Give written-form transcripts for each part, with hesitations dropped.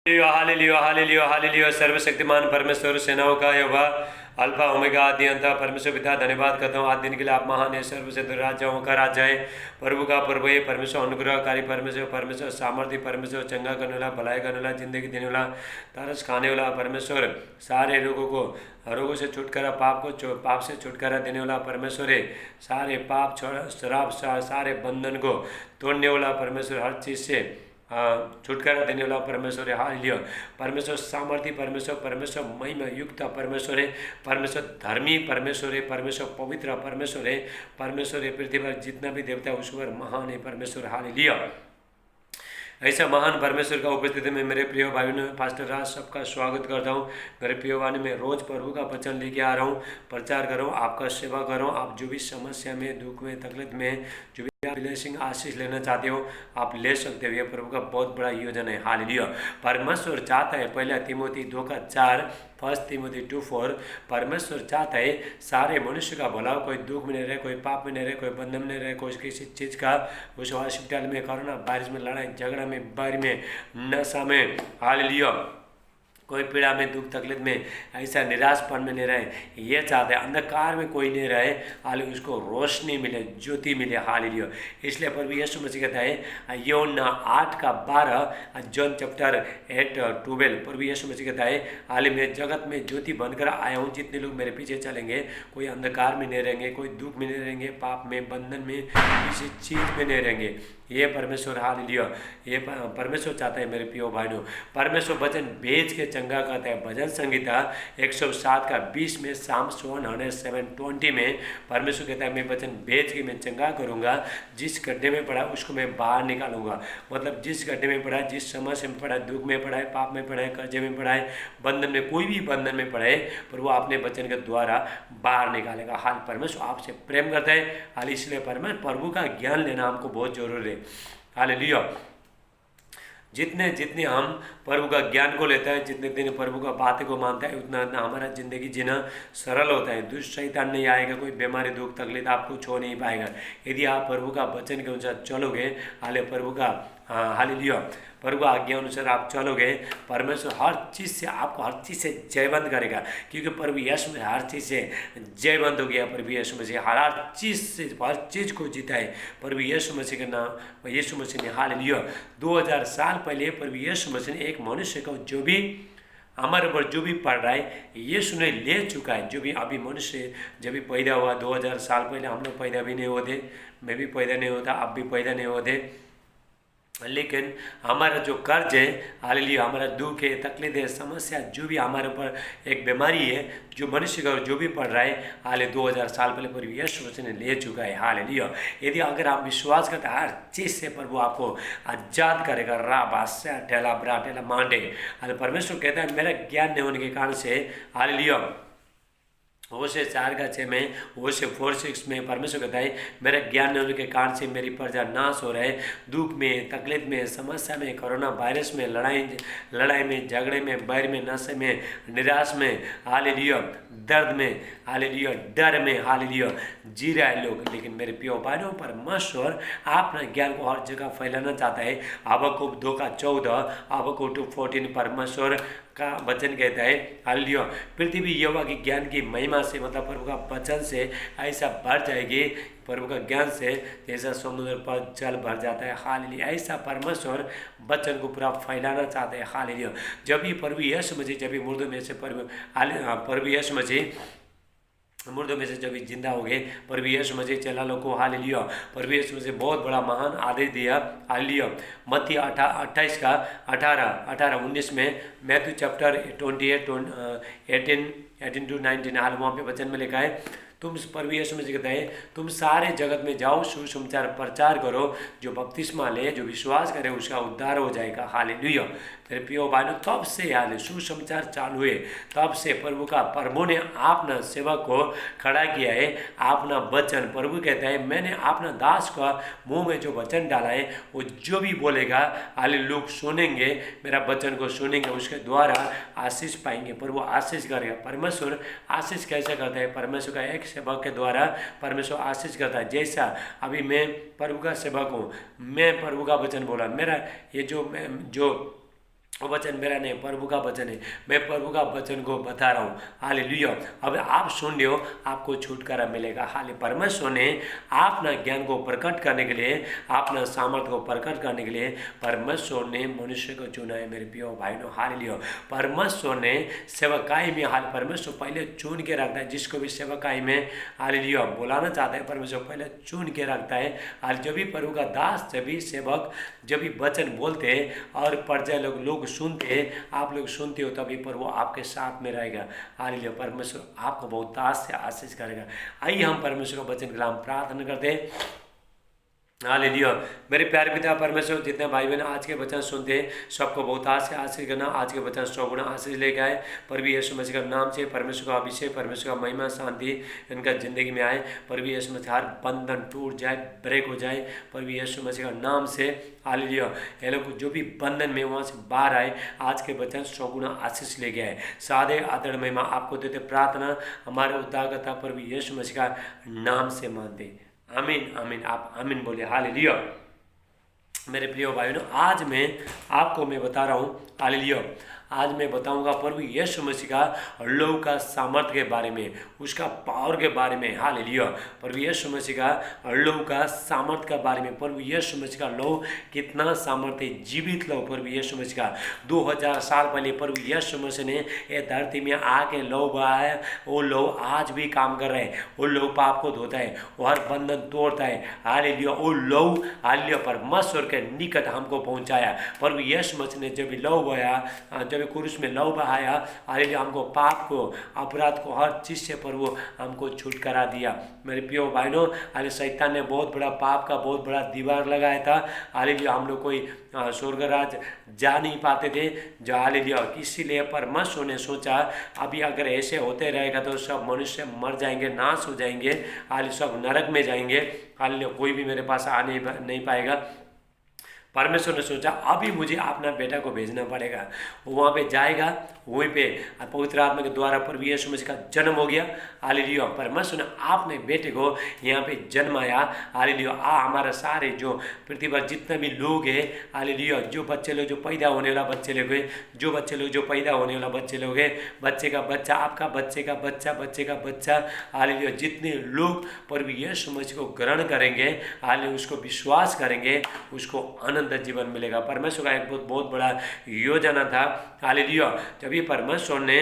Hallelujah hallelujah hallelujah सर्वशक्तिमान परमेश्वर सेनाओं का यहोवा अल्फा ओमेगा आदि अंत परमेश्वर पिता धन्यवाद करता हूँ। आज दिन के लिए आप महान है, सर्वशक्ति राजाओं का राजा है, प्रभु का प्रभु है, परमेश्वर अनुग्रहकारी परमेश्वर, परमेश्वर सामर्थ्य परमेश्वर, चंगा करने वाला, भलाई करने वाला, जिंदगी देने वाला, तरस खाने वाला परमेश्वर, सारे लोगों को रोगों से छुटकारा, पाप से छुटकारा देने वाला परमेश्वर है, सारे पाप शराब सारे बंधन को तोड़ने वाला परमेश्वर, हर चीज़ से छुटकारा देने वाला परमेश्वर है। हालेलुया। परमेश्वर सामर्थ्य परमेश्वर, परमेश्वर महिमा युक्त परमेश्वर है, परमेश्वर धर्मी परमेश्वर है, परमेश्वर पवित्र परमेश्वर है, परमेश्वर है। पृथ्वी पर जितना भी देवता है उस पर महान है परमेश्वर। हालेलुया। ऐसा महान परमेश्वर का उपस्थिति में मेरे प्रिय भाइयों ने पास्टर राज सबका स्वागत करता हूँ। मेरे प्रिय भाई में रोज प्रभु का वचन लेके आ रहा हूँ, प्रचार कर रहा हूँ, आपका सेवा कर रहा हूँ। आप जो भी समस्या में, दुख में, तकलीफ में, जो भी आप ब्लेसिंग आशीष लेना चाहते हो आप ले सकते हो। ये प्रभु का बहुत बड़ा योजना है। हालेलुया। परमेश्वर चाहता है, पहला तिमोथी 2:4, फर्स्ट तिमोथी 2:4, परमेश्वर चाहता है सारे मनुष्य का भला, कोई दुख में नहीं रहे, कोई पाप में नहीं रहे, कोई बंधन में नहीं रहे, कोई किसी चीज़ का उस हॉस्पिटल में, कोरोना वायरस में, लड़ाई झगड़ा में, बाढ़ में, नशा में, हालेलुया, कोई पीड़ा में, दुख तकलीफ में, ऐसा निराशपन में नहीं रहे। ये चाहते हैं अंधकार में कोई नहीं रहे, हाल उसको रोशनी मिले, ज्योति मिले। हालेलुया। इसलिए प्रभु यीशु मसीह कहता है यूहन्ना 8:12, जॉन चैप्टर 8:12, प्रभु यीशु मसीह कहता है हाल मैं जगत में ज्योति बनकर आया हूँ। जितने लोग मेरे पीछे चलेंगे कोई अंधकार में नहीं रहेंगे, कोई दुख में नहीं रहेंगे, पाप में, बंधन में, किसी चीज़ में नहीं रहेंगे। ये परमेश्वर हालेलुया, ये परमेश्वर चाहता है मेरे प्रिय भाइयों। परमेश्वर वचन भेज के चंगा करता है। भजन संगीता 107:20 में, साम 107:20 में परमेश्वर कहता है मैं वचन भेज के मैं चंगा करूँगा, जिस गड्ढे में पड़ा उसको मैं बाहर निकालूंगा। मतलब जिस गड्ढे में पड़ा है, जिस समस्या में पड़ा है, दुख में पड़ा है, पाप में पड़ा है, कर्जे में पड़ा है, बंधन में, कोई भी बंधन में पड़ा है, पर वो अपने वचन के द्वारा बाहर निकालेगा। हाल परमेश्वर आपसे प्रेम करता है। हाल इसलिए प्रभु का ज्ञान लेना हमको बहुत जरूरी है। हालेलुया। जितने जितने हम प्रभु का ज्ञान को लेते हैं, जितने दिन प्रभु का बातें को मानता है, उतना उतना हमारा ज़िंदगी जीना सरल होता है। दुष्ट शैतान नहीं आएगा, कोई बीमारी, दुख, तकलीफ आपको छो नहीं पाएगा यदि आप प्रभु का वचन के अनुसार चलोगे। हाले प्रभु का हालेलुया, प्रभु आज्ञा अनुसार आप चलोगे, परमेश्वर हर चीज़ से आपको हर चीज़ से जयवंत करेगा, क्योंकि प्रभु यीशु में हर चीज़ से जयवंत हो गया। प्रभु यीशु मसीह हर चीज़ से हर चीज़ को जीता है। प्रभु यीशु मसीह के नाम यीशु मसीह ने हालेलुया 2000 साल पहले प्रभु यीशु मसीह ने एक मनुष्य को जो भी हमारे ऊपर जो भी पढ़ रहा है यीशु ने ले चुका है। जो भी अभी मनुष्य जब भी पैदा हुआ 2000 साल पहले, हम लोग पैदा भी नहीं होते, मैं भी पैदा नहीं होता, आप भी पैदा नहीं होते, लेकिन हमारा जो कर्ज है, हालेलुया, हमारा दुख है, तकलीफ है, समस्या, जो भी हमारे ऊपर एक बीमारी है, जो मनुष्य का जो भी पड़ रहा है, हाले 2000 साल पहले प्रभु यीशु मसीह ने ले चुका है। हालेलुया। यदि अगर आप विश्वास करते हैं हर चीज़ से प्रभु आपको आजाद करेगा। राबास्या ठेला ब्रा ठेला मांडे। हाले परमेश्वर कहता है मेरा ज्ञान नहीं होने के कारण से, हालेलुया, होशे 4:6 में, होशे 4:6 में परमेश्वर कहता है मेरा ज्ञान नहीं होने के कारण से मेरी प्रजा नाश हो रहा है। दुख में, तकलीफ में, समस्या में, कोरोना वायरस में, लड़ाई में, झगड़े में, बैर में, नशे में, निराश में, हालेलुया, दर्द में, हालेलुया, डर में, हालेलुया जी रहा है लोग। लेकिन मेरे प्रिय भाइयों, परमेश्वर अपना ज्ञान को हर जगह फैलाना चाहता है। हबक्कुक 2:14, हबक्कुक 2:14 परमेश्वर का वचन कहता है हालेलुया पृथ्वी यहोवा के ज्ञान की महिमा से, मतलब प्रभु का वचन से ऐसा भर जाएगी, प्रभु का ज्ञान से जैसा समुद्र पर जल भर जाता है। हालेलुया। ऐसा परमेश्वर वचन को पूरा फैलाना चाहता है। हालेलुया। जब भी प्रभु यीशु मसीह, जब भी मुर्दों में से प्रभु यीशु मसीह मुर्दों में से जब जिंदा हो गए, प्रभु यीशु मसीह चला लोग को, हालेलुया, प्रभु यीशु मसीह बहुत बड़ा महान आदेश दिया। हालेलुया। मत्ती 28:18-19 में, मैथ्यू चैप्टर 18-19 हाल वहाँ पे वचन में लिखा है तुम, प्रभु यीशु मसीह कहता है तुम सारे जगत में जाओ, सुसमाचार प्रचार करो, जो बपतिस्मा ले, जो विश्वास करे उसका उद्धार हो जाएगा। हालेलुया। मेरे प्रिय भाइयों, तब से हाल सुसमाचार चालू हुए, तब से प्रभु ने अपना सेवक को खड़ा किया है। अपना वचन, प्रभु कहता है मैंने अपना दास का मुंह में जो वचन डाला है वो जो भी बोलेगा, हाल लोग सुनेंगे, मेरा वचन को सुनेंगे, उसके द्वारा आशीष पाएंगे। प्रभु आशीष करेगा। परमेश्वर आशीष कैसे करता है? परमेश्वर का एक सेवक के द्वारा परमेश्वर आशीष करता है। जैसा अभी मैं प्रभु का सेवक हूँ, मैं प्रभु का वचन बोला, मेरा ये जो वो वचन मेरा नहीं, प्रभु का वचन है। मैं प्रभु का वचन को बता रहा हूँ। हालेलुया। अब आप सुन रहे हो, आपको छुटकारा मिलेगा। हाले परमेश्वर ने अपना ज्ञान को प्रकट करने के लिए, अपना सामर्थ्य को प्रकट करने के लिए परमेश्वर ने मनुष्य को चुना है मेरे प्रिय भाइयों। हालेलुया। परमेश्वर ने सेवकाई में, हाल परमेश्वर पहले चुन के रखता है जिसको भी सेवकाई में हालेलुया बुलाना चाहता है, परमेश्वर पहले चुन के रखता है। हाल जब भी प्रभु का दास, जब भी सेवक, जब भी वचन बोलते और प्रजा लोग सुनते, आप लोग सुनते हो, तभी प्रभु आपके साथ में रहेगा। हालेलुया। परमेश्वर आपको बहुत दास से आशीष करेगा। आइए हम परमेश्वर का वचन के लिए हम प्रार्थना करते हैं। हालेलुया। मेरे प्यारे पिता परमेश्वर, जितने भाई बहन आज के वचन सुनते हैं, सबको बहुत आशीष करना। आज के वचन 100 गुना आशीष लेके आए। प्रभु यीशु मसीह का नाम से परमेश्वर का अभिषेक, परमेश्वर का महिमा, शांति इनका जिंदगी में आए। प्रभु यीशु मसीह हर बंधन टूट जाए, ब्रेक हो जाए प्रभु यीशु मसीह का नाम से। हालेलुया। ये लोग जो भी बंधन में वहाँ से बाहर आए, आज के वचन 100 गुना आशीष ले गया है। सादे आदर महिमा आपको देते प्रार्थना हमारे उद्धारकर्ता प्रभु यीशु मसीह का नाम से मानते। आमीन आमीन। आप आमीन बोले। हालेलुया। मेरे प्रिय भाइयों, आज मैं आपको बता रहा हूँ, हालेलुया, आज मैं बताऊंगा प्रभु यीशु मसीह का लहू का सामर्थ्य के बारे में, उसका पावर के बारे में। हालेलुया। प्रभु यीशु मसीह का लहू का सामर्थ्य के बारे में। प्रभु यीशु मसीह का लहू कितना सामर्थ्य, जीवित लहू प्रभु यीशु मसीह का। 2000 साल पहले प्रभु यीशु मसीह ने ये धरती में आके लहू बहाया। वो लहू आज भी काम कर रहा है। वो लहू पाप को धोता है, वो हर बंधन तोड़ता है। हालेलुया। वो लहू हालेलुया परमेश्वर के निकट हमको पहुंचाया। प्रभु यीशु मसीह ने जब लहू बहाया, जब क्रूस में लहू बहाया, हालेलुया, हमको पाप को, अपराध को, हर चीज से प्रभु हमको छुटकारा दिया। मेरे प्रिय भाइयों, हालेलुया, शैतान ने बहुत बड़ा पाप का बहुत बड़ा दीवार लगाया था। हालेलुया, हम लोग कोई स्वर्ग राज जा नहीं पाते थे। जो हालेलुया, इसीलिए परमेश्वर ने सोचा अभी अगर ऐसे होते रहेगा तो सब मनुष्य मर जाएंगे, नाश हो जाएंगे, हालेलुया, सब नरक में जाएंगे। हालेलुया, कोई भी मेरे पास आ नहीं पाएगा। परमेश्वर ने सोचा अभी मुझे अपना बेटा को भेजना पड़ेगा। वो वहाँ पे जाएगा, वहीं पे पवित्र आत्मा के द्वारा प्रभु यीशु मसीह का जन्म हो गया। हालेलुया। परमेश्वर ने अपने बेटे को यहाँ पे जन्माया। हालेलुया। हमारा सारे जो पृथ्वी पर जितने भी लोग हैं, हालेलुया, जो बच्चे लोग, जो पैदा होने वाला बच्चे लोग हैं, जो बच्चे लोग, जो पैदा होने वाला बच्चे लोग हैं, बच्चे का बच्चा, आपका बच्चे का बच्चा, बच्चे का बच्चा, हालेलुया, जितने लोग प्रभु यीशु मसीह को ग्रहण करेंगे, हालेलुया, उसको विश्वास करेंगे, उसको जीवन मिलेगा। परमेश्वर का एक बहुत बड़ा योजना था। हालेलुया। तभी परमेश्वर ने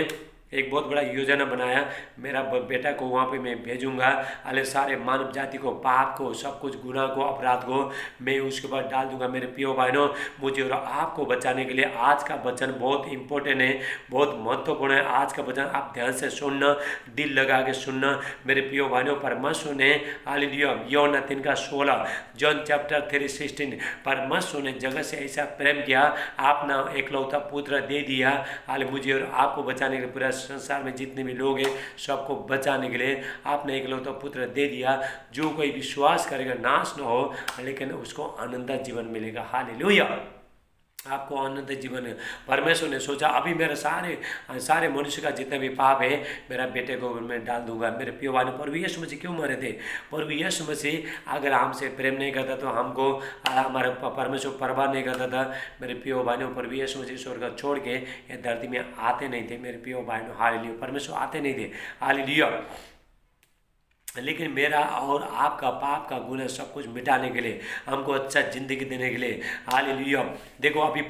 एक बहुत बड़ा योजना बनाया, मेरा बेटा को वहाँ पे मैं भेजूंगा। अरे सारे मानव जाति को, पाप को, सब कुछ गुनाह को, अपराध को मैं उसके ऊपर डाल दूंगा। मेरे प्रिय भाइयों, मुझे और आपको बचाने के लिए आज का वचन बहुत इंपॉर्टेंट है, बहुत महत्वपूर्ण है। आज का वचन आप ध्यान से सुनना, दिल लगा के सुनना। मेरे प्रिय भाइयों, परमेश्वर ने हालेलुया यूहन्ना 3:16, जॉन चैप्टर 3:16, परमेश्वर ने जगत से ऐसा प्रेम किया, अपना एकलौता पुत्र दे दिया। हालेलुया, मुझे और आपको बचाने के लिए, पूरा संसार में जितने भी लोग हैं सबको बचाने के लिए आपने एकलौता पुत्र दे दिया। जो कोई विश्वास करेगा नाश न हो, लेकिन उसको आनंद जीवन मिलेगा। हालेलुया। आपको आनंद जीवन है। परमेश्वर ने सोचा अभी मेरे सारे मनुष्य का जितने भी पाप है मेरा बेटे को मैं डाल दूंगा। मेरे प्रिय भाइयों, प्रभु यीशु मसीह क्यों मरे थे? प्रभु यीशु मसीह अगर हमसे प्रेम नहीं करता तो हमको हमारा परमेश्वर परवाह नहीं करता था। मेरे प्रिय भाइयों, प्रभु यीशु मसीह स्वर्ग छोड़ के ये धरती में आते नहीं थे। मेरे प्रिय भाइयों, हालेलुया, परमेश्वर आते नहीं थे। हालेलुया। लेकिन मेरा और आपका पाप का गुनाह सब कुछ मिटाने के लिए, हमको अच्छा जिंदगी देने के लिए, हालेलुया। देखो अभी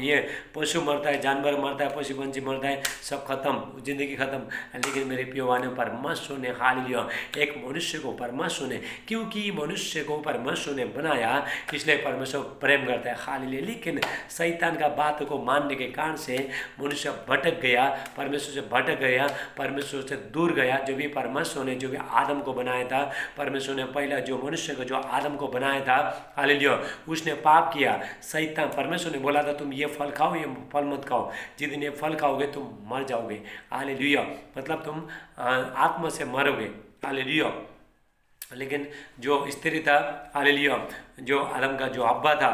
ये पशु मरता है, जानवर मरता है, पशु पंछी मरता है, सब खत्म, जिंदगी खत्म। लेकिन मेरे प्रिय भाइयों, परमेश्वर ने हालेलुया एक मनुष्य को, परमेश्वर ने, क्योंकि मनुष्य को परमेश्वर ने बनाया इसलिए परमेश्वर प्रेम करता है। हालेलुया। लेकिन शैतान का बात को मानने के कारण से मनुष्य भटक गया, परमेश्वर से भटक गया, परमेश्वर से दूर गया। जो भी परमेश्वर ने, जो भी आदम को बनाया था, परमेश्वर ने पहला जो मनुष्य को, जो आदम को बनाया था, हालेलुया, उसने पाप किया। शैतान, परमेश्वर ने बोला था तुम ये फल खाओ, ये फल मत खाओ, जिस दिन ये फल खाओगे तुम मर जाओगे। हालेलुया, मतलब तुम आत्मा से मरोगे। हालेलुया। लेकिन जो स्त्री था, हालेलुया, जो आदम का जो अब्बा था,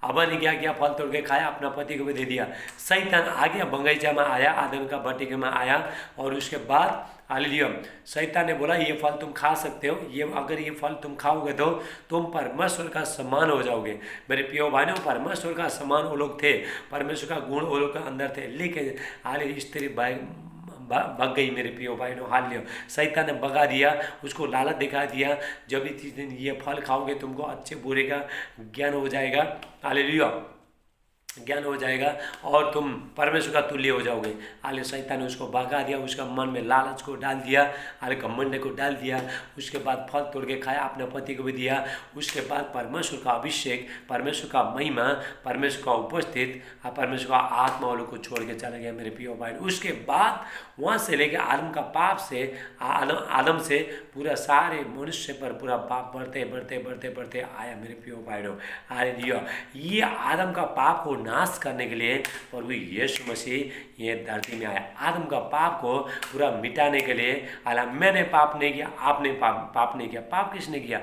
हवा ने क्या किया, फल तोड़ के खाया, अपना पति को भी दे दिया। शैतान आ गया, बगीचा में आया, आदम का बगीचे में आया, और उसके बाद हालेलुया शैतान ने बोला ये फल तुम खा सकते हो, ये अगर ये फल तुम खाओगे तो तुम परमेश्वर का समान हो जाओगे। मेरे प्रियो भाइयों, परमेश्वर का समान वो लोग थे, परमेश्वर का गुण वो लोग के अंदर थे, लेकिन हालेलुया स्त्री भग गई। मेरे प्रियो भाइयों, हालेलुया शैतान ने भगा दिया, उसको लालच दिखा दिया, जब इस दिन ये फल खाओगे तुमको अच्छे बुरे का ज्ञान हो जाएगा, हालेलुया ज्ञान हो जाएगा और तुम परमेश्वर का तुल्य हो जाओगे। हाले शैतान ने उसको भगा दिया, उसका मन में लालच को डाल दिया, हाले घमंड को डाल दिया। उसके बाद फल तोड़ के खाया, अपने पति को भी दिया। उसके बाद परमेश्वर का अभिषेक, परमेश्वर का महिमा, परमेश्वर का उपस्थित, परमेश्वर का आत्मा वालों को छोड़ के चला गया। मेरे प्रियो भाई, उसके बाद वहाँ से लेके आदम का पाप से, आदम से पूरा सारे मनुष्य पर पूरा पाप बढ़ते बढ़ते बढ़ते बढ़ते आया। मेरे प्रियो भाइयों, हालेलुया ये आदम का पाप को नाश करने के लिए प्रभु यीशु मसीह ये धरती में आया। आदम का पाप को पूरा मिटाने के लिए। हालांकि मैंने पाप नहीं किया, आपने पाप नहीं किया। पाप किसने किया?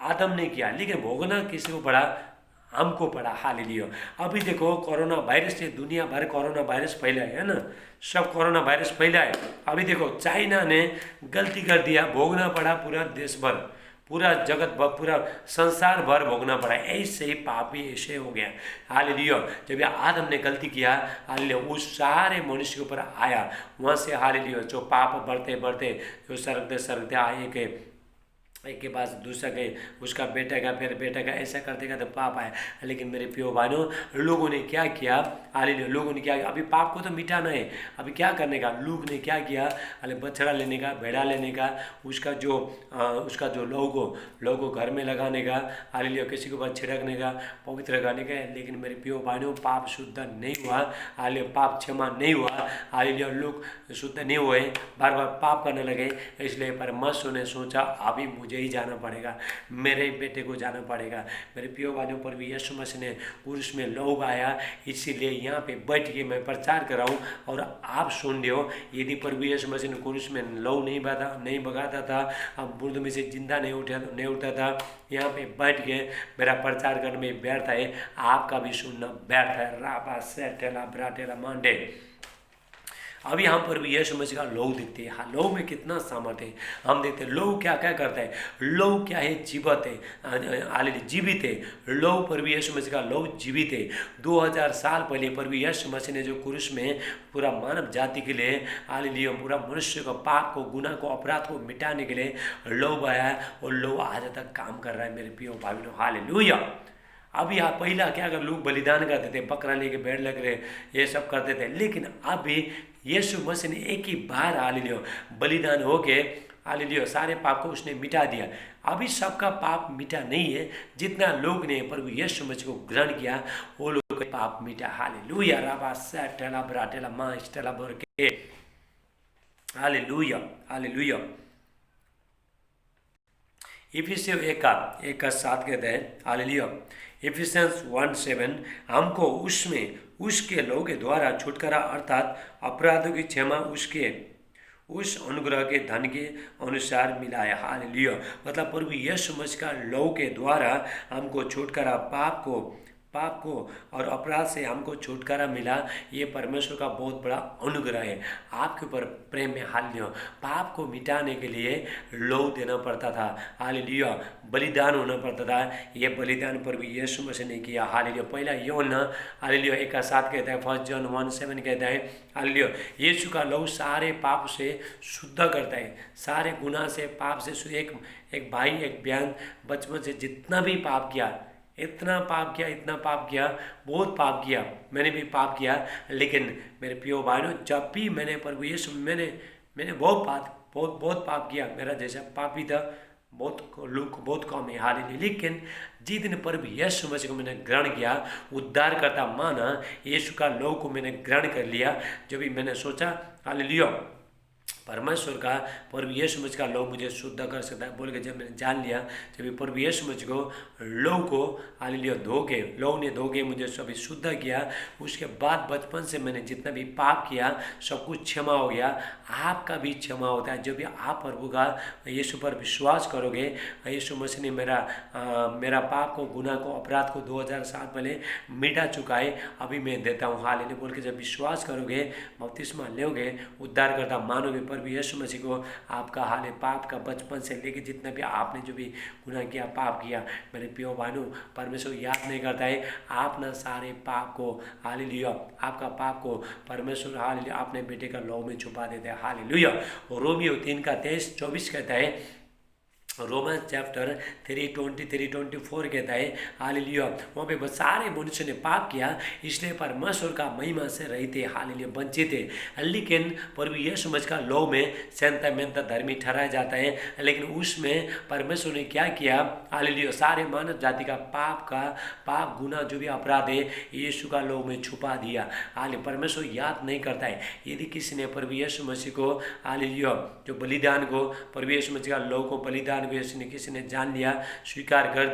आदम ने किया, लेकिन भोगना किसी को पड़ा? हमको पड़ा। हालेलुया। अभी देखो कोरोना वायरस से दुनिया भर कोरोना वायरस फैला है ना, सब कोरोना वायरस फैला है। अभी देखो चाइना ने गलती कर दिया, भोगना पड़ा पूरा देश भर, पूरा जगत भर, पूरा संसार भर भोगना पड़ा। ऐसे ही पाप भी ऐसे हो गया। हालेलुया जब आदम ने गलती किया, हालेलुया उस सारे मनुष्य के ऊपर आया। वहाँ से हालेलुया जो पाप बढ़ते बढ़ते जो सरकते आए के एक के बाद दूसरा गए, उसका बेटा का, फिर बेटा का, ऐसा करते करते पाप आया। लेकिन मेरे प्रियो भाइयों, लोगों ने क्या किया? हालेलुया लोगों ने क्या किया? अभी पाप को तो मिटाना है, अभी क्या करने का? लोग ने क्या किया? अरे बछड़ा लेने का, भेड़ा लेने का, उसका जो लोगो घर में लगाने का, हालेलुया किसी के ऊपर छिड़कने का, पवित्र करने का। लेकिन मेरे प्रियो भाइयों, पाप शुद्ध नहीं हुआ, हालेलुया पाप क्षमा नहीं हुआ, हालेलुया लोग शुद्ध नहीं हुए, बार बार पाप करने लगे। इसलिए परमेश्वर ने सोचा अभी मुझे ही जाना पड़ेगा, मेरे ही बेटे को जाना पड़ेगा। मेरे प्रियो भाइयों, पर भी यीशु मसीह ने पुरुष में लोग आया, इसीलिए यहाँ पे बैठ के मैं प्रचार कर रहा हूँ और आप सुन रहे हो। यदि प्रभु यीशु मसीह ने पुरुष में लौ नहीं भगाता था, अब मुर्द में से जिंदा नहीं उठता था, यहाँ पे बैठ के मेरा प्रचार करने में व्यर्थ है, आपका भी सुनना व्यर्थ है। राबा सेटेला ब्राटेला मांडे। अब यहाँ पर भी यीशु मसीह का लहू दिखती है। हाँ, लहू में कितना सामर्थ्य है हम देखते हैं। लहू क्या क्या करता है? लहू क्या है? जीवित है, हालेलुया जीवित है। लहू पर भी यीशु मसीह का लहू जीवित है। 2000 साल पहले पर भी यीशु मसीह ने जो क्रूस में पूरा मानव जाति के लिए, हालेलुया पूरा मनुष्य को, पाप को, गुनाह को, अपराध को मिटाने के लिए लहू बहाया और लहू आज तक काम कर रहा है। मेरे प्रिय भाइयों, हालेलुया। अभी आप पहला क्या अगर लोग बलिदान करते थे, बकरा लेके भेड़ लग रहे, ये सब करते थे, लेकिन अभी यीशु मसीह ने एक ही बार हालेलुया बलिदान होके हालेलुया सारे पाप को उसने मिटा दिया। अभी सबका पाप मिटा नहीं है, जितना लोग ने प्रभु यीशु मसीह को ग्रहण किया वो लोग का पाप मिटा। हालेलुया राबा सेटेला ब्राटेला मां स्टेला बरके। Hallelujah hallelujah. इफिसियों 1:7 कहते हैं, हालेलुया इफिसियंस 1:7 हमको उसमें उसके लोगों के द्वारा छुटकारा अर्थात अपराधों की क्षमा उसके उस अनुग्रह के धन के अनुसार मिला है। हालेलुया मतलब प्रभु यीशु मसीह का लहू के द्वारा हमको छुटकारा, पाप को और अपराध से हमको छुटकारा मिला। ये परमेश्वर का बहुत बड़ा अनुग्रह है आपके ऊपर प्रेम में। हालेलुया पाप को मिटाने के लिए लहू देना पड़ता था, हालेलुया बलिदान होना पड़ता था। ये बलिदान पर भी यीशु मसीह ने किया। हालेलुया पहला यूहन्ना हालेलुया 1:7 कहता है, 1 जॉन 1:7 कहता है, हालेलुया यीशु का लहू सारे पाप से शुद्ध करता है, सारे गुनाह से, पाप से। एक भाई एक बहन बचपन से जितना भी पाप किया, इतना पाप किया, बहुत पाप किया, मैंने भी पाप किया। लेकिन मेरे प्रियो भाइयों, जब भी मैंने प्रभु यीशु मैंने बहुत पाप किया, मेरा जैसा पापी था बहुत कम है। हालेलुया लेकिन जिस दिन प्रभु यीशु मसीह को मैंने ग्रहण किया, उद्धार करता माना, यीशु का लहू को मैंने ग्रहण कर लिया, जो भी मैंने सोचा हालेलुया परमेश्वर का प्रभु यीशु मसीह का लौ मुझे शुद्ध कर सकता है बोल के जब मैंने जान लिया, जब ये प्रभु यीशु मसीह को लौ को हालेलुया धो के, लौ ने धो के मुझे सभी शुद्ध किया, उसके बाद बचपन से मैंने जितना भी पाप किया सब कुछ क्षमा हो गया। आपका भी क्षमा होता है जब भी आप प्रभु का यीशु पर विश्वास करोगे। यीशु मसीह ने मेरा पाप को, गुनाह को, अपराध को 2007 पहले मिटा चुका है, अभी मैं देता हूँ हालेलुया बोल के जब विश्वास करोगे, बपतिस्मा लोगे, उद्धारकर्ता मानोगे प्रभु यीशु मसीह को, आपका हाल पाप का बचपन से लेके जितना भी आपने जो भी गुनाह किया, पाप किया, मेरे प्रिय भाइयों, परमेश्वर याद नहीं करता है आप ना सारे पाप को, हालेलुया आपका पाप को परमेश्वर हालेलुया अपने बेटे का लौ में छुपा देता है हालेलुया। रोमियो 3:23-24 कहता है, रोमन चैप्टर 3:23-24 कहता है हालेलुया, वहाँ पे सारे मनुष्य ने पाप किया इसलिए परमेश्वर का महिमा से रहित थे हालेलुया, वंचित थे। लेकिन प्रभु यीशु मसीह का लौ में सेंता मेंता धर्मी ठहराया जाता है, लेकिन उसमें परमेश्वर ने क्या किया हालेलुया, सारे मानव जाति का पाप गुनाह जो भी अपराध है यीशु का लौ में छुपा दिया हालेलुया। परमेश्वर याद नहीं करता है। यदि किसी ने प्रभु यीशु मसीह को हालेलुया जो बलिदान को, प्रभु यीशु मसीह का लौ को, बलिदान किसी ने जान लिया, स्वीकार कर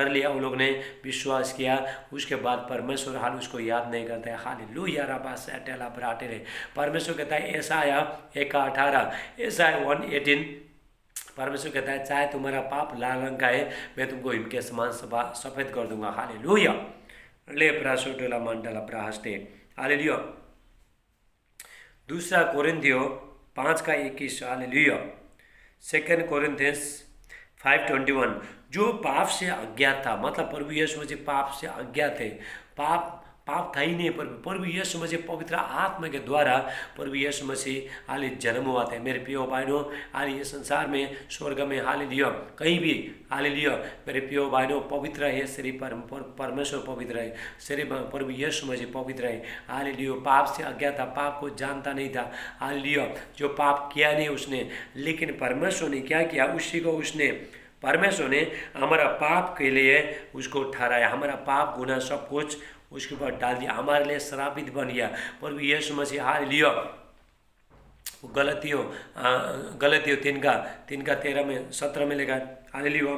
लिया, उन लोग ने विश्वास किया, उसके बाद परमेश्वर हाल उसको याद नहीं करता है हालेलुया रबा सैटेला ब्राटेरे। परमेश्वर कहता है यशाया 1:18, यशाया 1:18 परमेश्वर कहता है चाहे तुम्हारा पाप लाल रंग का है मैं तुमको हिम के समान सफेद कर दूंगा हालेलुया। ले प्रासोटोला मंडला प्राहस्ते हालेलुया। दूसरा कोरिन्थियों 5:21 हालेलुया। 2 कोरिन्थियंस 5:21 जो पाप से अज्ञात था, मतलब प्रभु यीशु मसीह पाप से अज्ञात थे, पाप था ही नहीं, प्रभु यीशु मसीह पवित्र आत्मा के द्वारा प्रभु यीशु मसीह हाल जन्म हुआ था। मेरे प्रियो भाइयों, हाल ये संसार में, स्वर्ग में हालेलुया कहीं भी हालेलुया मेरे प्रियो भाइयों पवित्र है, श्री परमेश्वर पवित्र है, श्री प्रभु यीशु मसीह पवित्र है हालेलुया। पाप से अज्ञात था, पाप को जानता नहीं था हालेलुया, जो पाप किया नहीं उसने, लेकिन परमेश्वर ने क्या किया, उसी को उसने परमेश्वर ने हमारा पाप के लिए उसको ठहराया, हमारा पाप गुनाह सब कुछ उसके ऊपर डाल दिया, हमारे लिए श्रापित बन गया प्रभु यीशु मसीह हालेलुया। गलतियों 3:13 में 17 में लिखा है हालेलुया,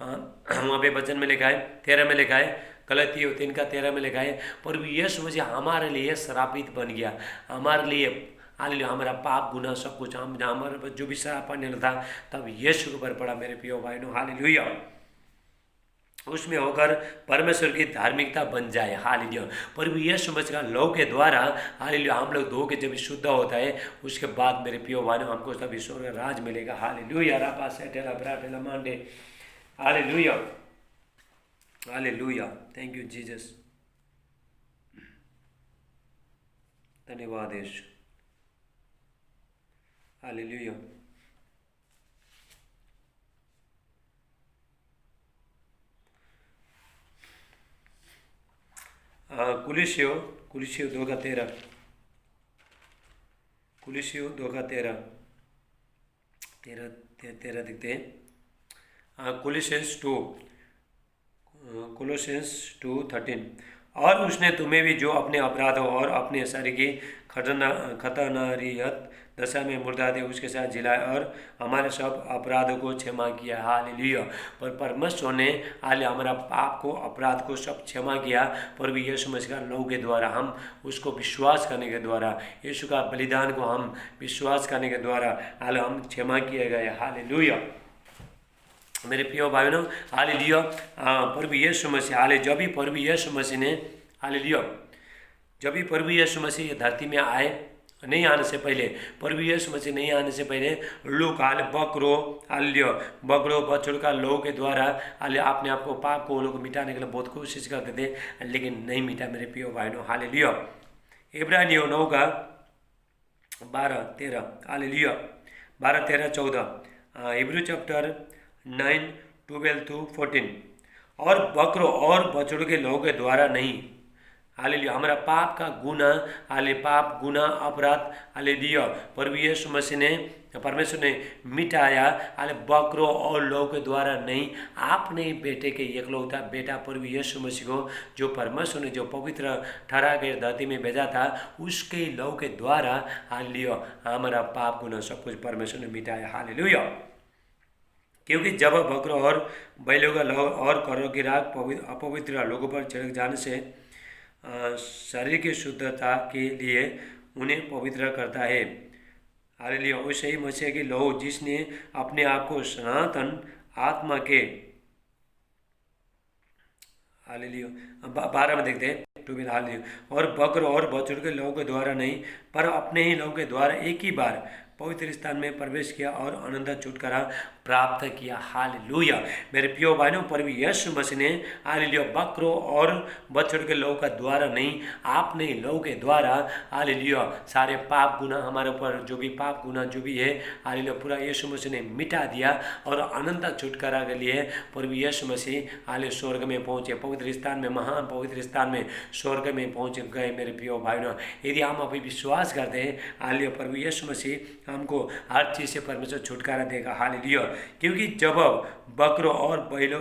वहाँ पे वचन में लिखा है 13 में लिखा है, गलतियों 3:13 में लिखा है प्रभु यीशु मसीह हमारे लिए श्रापित बन गया, हमारे लिए हालेलुया, हमारा पाप गुनाह सब कुछ हमारे जो भी श्राप पड़ने था तब यीशु के ऊपर पड़ा मेरे प्रिय भाइयों हालेलुया। उसमें होकर परमेश्वर की धार्मिकता बन जाए हालेलुया। प्रभु यीशु मसीह का लौ के द्वारा हालेलुया हम लोग धो के जब शुद्ध होता है उसके बाद मेरे प्रिय भाइयों हमको तब ईश्वर का राज मिलेगा हालेलुया। रापा सेटेला ब्राटेला मांडे hallelujah hallelujah. Thank you Jesus, धन्यवाद यीशु हालेलुया। कुलिसियों 2:13 कुलिसियों 2:13 दिखते हैं। कोलोसेंस 2:13 और उसने तुम्हें भी जो अपने अपराधों और अपने शरीर की खतनारियत दशा में मुर्दा थे उसके साथ जिलाए और हमारे सब अपराधों को क्षमा किया हालेलुया। पर परमेश्वर ने हाल हमारा पाप को, अपराध को सब क्षमा किया प्रभु यीशु मसीह का लौ के द्वारा, हम उसको विश्वास करने के द्वारा, यीशु का बलिदान को हम विश्वास करने के द्वारा हाल हम क्षमा किए गए हालेलुया। मेरे प्रिय भाइयों हालेलुया, प्रभु यीशु मसीह हाले जब भी प्रभु यीशु मसीह ने हालेलुया, जब भी प्रभु यीशु मसीह ये धरती में आए, नहीं आने से पहले, प्रभु यीशु मसीह नहीं आने से पहले लोग हाल बकरो बछड़ों का लौ के द्वारा हाल अपने आप को, पाप को, लोग मिटाने के लिए बहुत कोशिश करते थे, लेकिन नहीं मिटा मेरे प्रिय भाइयों हालेलुया। इब्रानियों 9:12-13 हालेलुया, 12-13-14 हिब्रू चैप्टर 9:12-14 और बकरों और बछड़ों के लौ के द्वारा नहीं हालेलुया। हमारा पाप का गुना, पाप गुना अपराध हालेलुया प्रभु यीशु मसीह ने, परमेश्वर ने मिटाया। बकरों और लौ के द्वारा नहीं, आपने बेटे के एकलौता बेटा प्रभु यीशु मसीह को, जो परमेश्वर ने जो पवित्र ठहरा के धरती में भेजा था, उसके लौ के द्वारा हालेलुया हमारा पाप गुना सब कुछ परमेश्वर ने मिटाया। हालेलुया। क्योंकि जब बकरों और बैलों का लौ और करों की राख अपवित्र लोगों पर छिड़क जाने से शरीर की शुद्धता के लिए उन्हें पवित्र करता है। हालेलुया। वैसे ही मसीह की लौ, जिसने अपने आप को सनातन आत्मा के, हालेलुया 12 में देखते हैं 2 हालेलुया, और बकरों और बछड़ों के लौ के द्वारा नहीं, पर अपने ही लौ के द्वारा एक ही बार पवित्र स्थान में प्रवेश किया और अनंत छुटकारा प्राप्त किया। हालेलुया। मेरे प्रियो भाइयों, प्रभु यीशु मसीह ने हालेलुया बकरों और बछड़ों के लौ का द्वारा नहीं, आपने लौ के द्वारा हालेलुया सारे पाप गुना हमारे ऊपर जो भी पाप गुना जो भी है हालेलुया पूरा यीशु मसीह ने मिटा दिया और अनंत छुटकारा के लिए प्रभु यीशु मसीह हालेलुया स्वर्ग में पहुंचे, पवित्र स्थान में, महान पवित्र स्थान में स्वर्ग में पहुंच गए। मेरे प्रियो भाइयों, यदि हम अभी विश्वास करते हैं हालेलुया प्रभु यीशु मसीह हमको हर चीज़ से परमेश्वर छुटकारा देगा। हालेलुया। क्योंकि जब बकरों और बैलों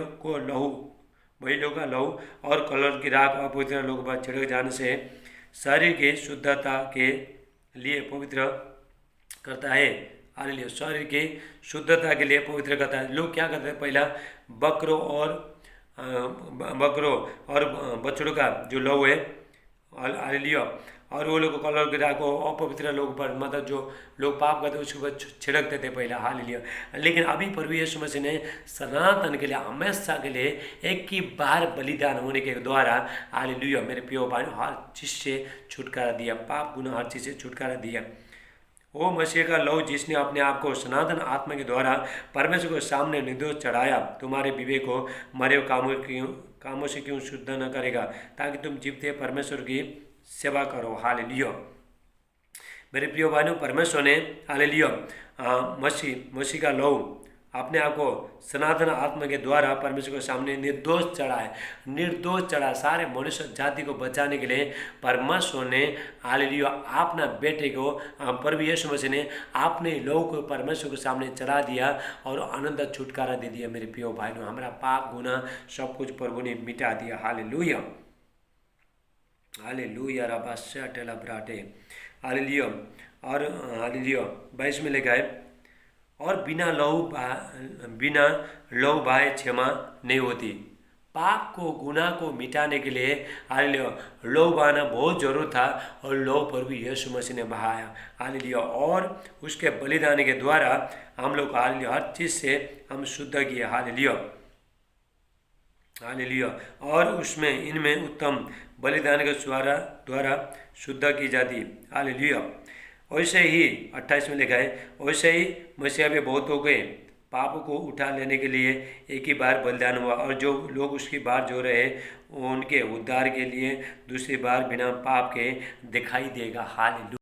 का लहू और कलर की राख अपवित्र लोगों पर छिड़क जाने से शरीर के शुद्धता के लिए पवित्र करता है। हालेलुया। शरीर के शुद्धता के लिए पवित्र करता है। लोग क्या करते हैं, पहला बकरों और बछड़ों का जो लहू है हालेलुया, और वो लोग कलर गिरा को अपवित्र लोग पर, मतलब जो लोग पाप करते उसके ऊपर छिड़कते थे पहला। हालेलुया। लेकिन अभी प्रभु यीशु मसीह ने सनातन के लिए, हमेशा के लिए एक ही बार बलिदान होने के द्वारा हालेलुया मेरे प्रिय भाई हर चीज़ से छुटकारा दिया, पाप गुनाह हर चीज़ से छुटकारा दिया। वो मसीह का लहू जिसने अपने आप को सनातन आत्मा के द्वारा परमेश्वर के सामने निर्दोष चढ़ाया, तुम्हारे विवेक को मरे कामों से क्यों शुद्ध न करेगा, ताकि तुम जीवते परमेश्वर की सेवा करो। हालेलुया। मेरे प्रिय भाइयों, परमेश्वर ने हालेलुया मसीह का लहू अपने आप को सनातन आत्मा के द्वारा परमेश्वर के सामने निर्दोष चढ़ा सारे मनुष्य जाति को बचाने के लिए परमेश्वर ने हालेलुया अपना बेटे को प्रभु यीशु मसीह ने अपने लहू को परमेश्वर के सामने चढ़ा दिया और अनंत छुटकारा दे दिया। मेरे प्रिय भाइयों, हमारा पाप गुना सब कुछ प्रभु ने मिटा दिया। हालेलुया। हालेलुया रबास्या टेला ब्राटे। हालेलुया। और हालेलुया 22 में लिखा है, और बिना लहू बहाए क्षमा नहीं होती। पाप को गुनाह को मिटाने के लिए हालेलुया लहू बहाना बहुत जरूर था, और लहू प्रभु यीशु मसीह ने बहाया। हालेलुया। और उसके बलिदान के द्वारा हम लोग हालेलुया हर चीज़ से हम शुद्ध किए। हालेलुया। हालेलुया। और उसमें इनमें उत्तम बलिदान के द्वारा शुद्ध की जाती। हालेलुया। वैसे ही 28 में लिखा है, वैसे ही मसीहा में बहुतों के पाप को उठा लेने के लिए एक ही बार बलिदान हुआ, और जो लोग उसकी बात जो रहे उनके उद्धार के लिए दूसरी बार बिना पाप के दिखाई देगा। हालेलुया।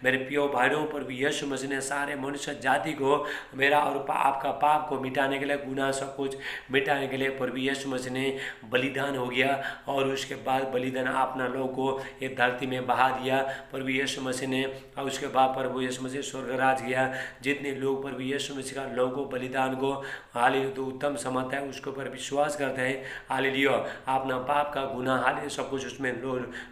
मेरे प्रिय भाइयों, पर यीशु मसीह ने सारे मनुष्य जाति को मेरा और आपका पाप को मिटाने के लिए, गुनाह सब कुछ मिटाने के लिए प्रभु यीशु मसीह ने बलिदान हो गया, और उसके बाद बलिदान अपना लोग को ये धरती में बहा दिया प्रभु यीशु मसीह ने। और उसके बाद प्रभु यीशु मसीह स्वर्गराज गया। जितने लोग प्रभु यीशु मसीह का लोगों बलिदान को हालेलुया तो उत्तम समझता है, उसके ऊपर विश्वास करते हैं, हालेलुया अपना पाप का गुनाह हालेलुया सब कुछ उसमें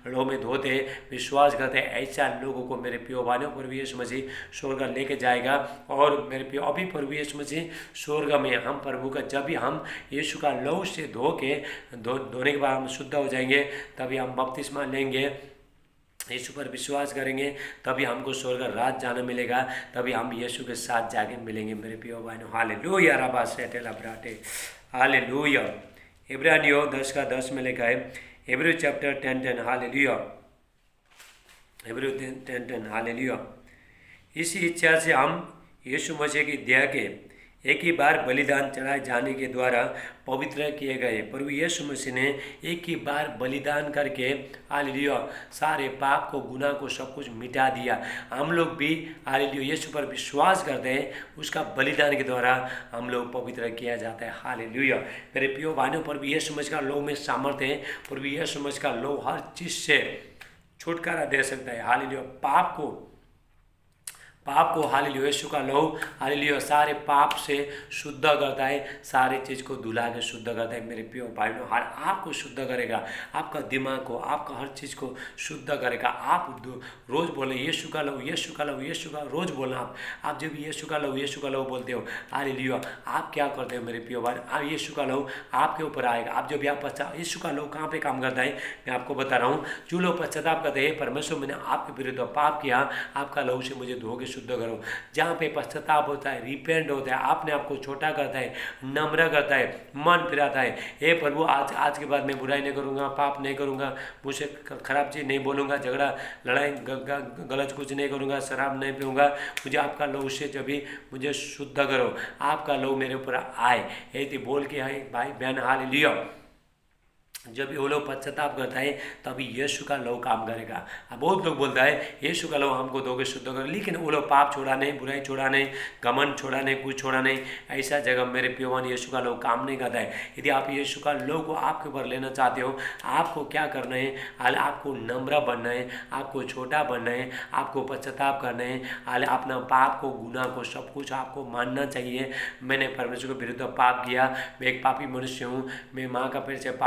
लो में धोते विश्वास करते हैं, ऐसा लोगों को मेरे प्रिय भाइयों प्रभु यीशु मसीह स्वर्ग लेके जाएगा। और मेरे प्रिय अभी प्रभु यीशु मसीह स्वर्ग में हम प्रभु का, जब भी हम यीशु का लहू से धोने के बाद हम शुद्ध हो जाएंगे, तभी हम बपतिस्मा लेंगे, यीशु पर विश्वास करेंगे, तभी हमको स्वर्ग राज जाना मिलेगा, तभी हम यीशु के साथ जाके मिलेंगे। मेरे प्रिय भाइयों हालेलुया रबा सेटेला ब्राटे। हालेलुया। इब्रानियों 10:10 में लिखा है, इब्रानियों चैप्टर 10:10। हालेलुया। इब्रानियों 10:10। हालेलुया। इसी इच्छा से हम यीशु मसीह की दया के एक ही बार बलिदान चढ़ाए जाने के द्वारा पवित्र किए गए। प्रभु यीशु मसीह ने एक ही बार बलिदान करके हालेलुया सारे पाप को, गुनाह को, सब कुछ मिटा दिया। हम लोग भी हालेलुया यीशु पर विश्वास करते हैं, उसका बलिदान के द्वारा हम लोग पवित्र किया जाता है। हालेलुया मेरे प्रिय भाइयों, प्रभु यीशु मसीह का लहू में सामर्थ्य है। प्रभु यीशु मसीह का लहू हर चीज से छुटकारा दे सकता है। हालेलुया पाप को हालेलुया यीशु का लहू हालेलुया सारे पाप से शुद्ध करता है, सारे चीज़ को धुला के शुद्ध करता है। मेरे प्रिय भाइयों, हर आपको शुद्ध करेगा, आपका दिमाग को, आपका हर चीज़ को शुद्ध करेगा। आप रोज़ बोले यीशु का लहू, यीशु का लहू, यीशु का, रोज़ बोलना। आप जब यीशु का लहू, यीशु का लहू बोलते हो हालेलुया, आप क्या करते हो मेरे प्रिय भाई, आप यीशु का लहू आपके ऊपर आएगा। आप जब आप पश्चाताप, यीशु का लहू कहाँ पे काम करता है मैं आपको बता रहा हूँ। जो लोग पश्चाताप करते हैं, परमेश्वर मैंने आपके विरुद्ध पाप किया, आपका लहू से मुझे धो के शुद्ध करो। जहाँ पे पश्चाताप होता है, रिपेंट होता है, आपने आपको छोटा करता है, नम्र करता है, मन फिराता है, हे प्रभु आज के बाद मैं बुराई नहीं करूँगा, पाप नहीं करूँगा, मुझे खराब चीज़ नहीं बोलूँगा, झगड़ा लड़ाई गलत कुछ नहीं करूँगा, शराब नहीं पीऊँगा, मुझे आपका लहू से जब भी मुझे शुद्ध करो, आपका लहू मेरे ऊपर आए। ये बोल के है भाई बहन हालेलुया। जब वो लोग पश्चाताप करता है तभी यीशु का लहू काम करेगा। बहुत लोग बोलता है यीशु का लहू हमको दोगे शुद्ध करो, लेकिन वो लोग पाप छोड़ा नहीं, बुराई छोड़ा नहीं, घमंड छोड़ा नहीं, कुछ छोड़ा नहीं। ऐसा जगह मेरे प्रियवान यीशु का लहू काम नहीं करता है। यदि आप यीशु का लहू को आपके ऊपर लेना चाहते हो, आपको क्या करना है, आपको नम्र बनना है, आपको छोटा बनना है, आपको पश्चाताप करना है, अपना पाप को, गुनाह को, सब कुछ आपको मानना चाहिए। मैंने परमेश्वर के विरुद्ध पाप किया, मैं एक पापी मनुष्य हूँ, मैं माँ का पेट से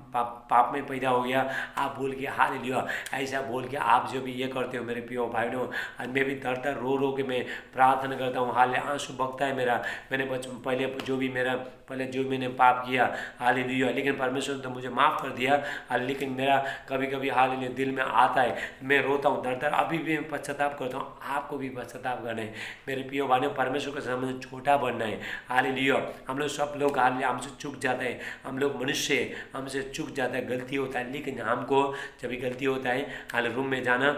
पाप में पैदा हो गया। आप बोल के हालेलुया ऐसा बोल के आप जो भी ये करते हो मेरे प्रिय भाइयों, मैं भी दर दर रो के मैं प्रार्थना करता हूँ, हाले आंसू बगता है मेरा। मैंने पहले जो मैंने पाप किया हालेलुया, लेकिन परमेश्वर ने तो मुझे माफ़ कर दिया, लेकिन मेरा कभी कभी हालेलुया दिल में आता है, मैं रोता हूँ दर दर, अभी भी मैं पश्चाताप करता हूँ। आपको भी पश्चाताप करना है मेरे प्रिय भाइयों, परमेश्वर के सामने छोटा बनना है। हालेलुया हम लोग सब लोग हालेलुया हमसे चूक जाते हैं, हम लोग मनुष्य हमसे चूक जाता है, गलती होता है, लेकिन हमको जब भी गलती होता है हाल रूम में जाना,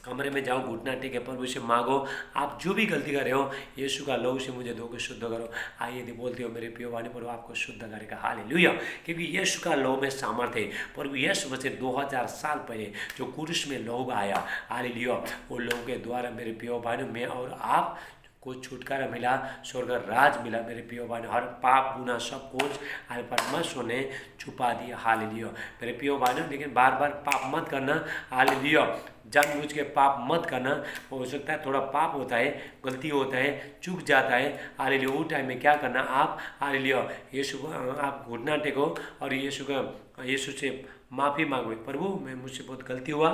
कमरे में जाओ, घुटना टेके प्रभु से मांगो, आप जो भी गलती कर रहे हो यीशु का लहू से मुझे धोकर शुद्ध करो। आइए यदि बोलते हो मेरे प्रिय वाणी पर आपको शुद्ध करेगा हालेलुया, क्योंकि यीशु का लहू में सामर्थ्य है। प्रभु यीशु मसीह 2000 साल पहले जो क्रूस में लहू आया हालेलुया, वो लहू के द्वारा मेरे प्रिय भाइयों में और आप को छुटकारा मिला, स्वर्ग राज मिला। मेरे प्रिय भाई हर पाप गुनाह सब कुछ परमेश्वर ने छुपा दिया हालेलुया मेरे प्रिय भाइयों। लेकिन बार बार पाप मत करना हालेलुया, जानबूझ के पाप मत करना। हो सकता है थोड़ा पाप होता है, गलती होता है, चूक जाता है हालेलुया, वो टाइम में क्या करना आप हालेलुया यीशु को आप घुटना टेको और यीशु से माफ़ी मांगो, प्रभु मैं मुझसे बहुत गलती हुआ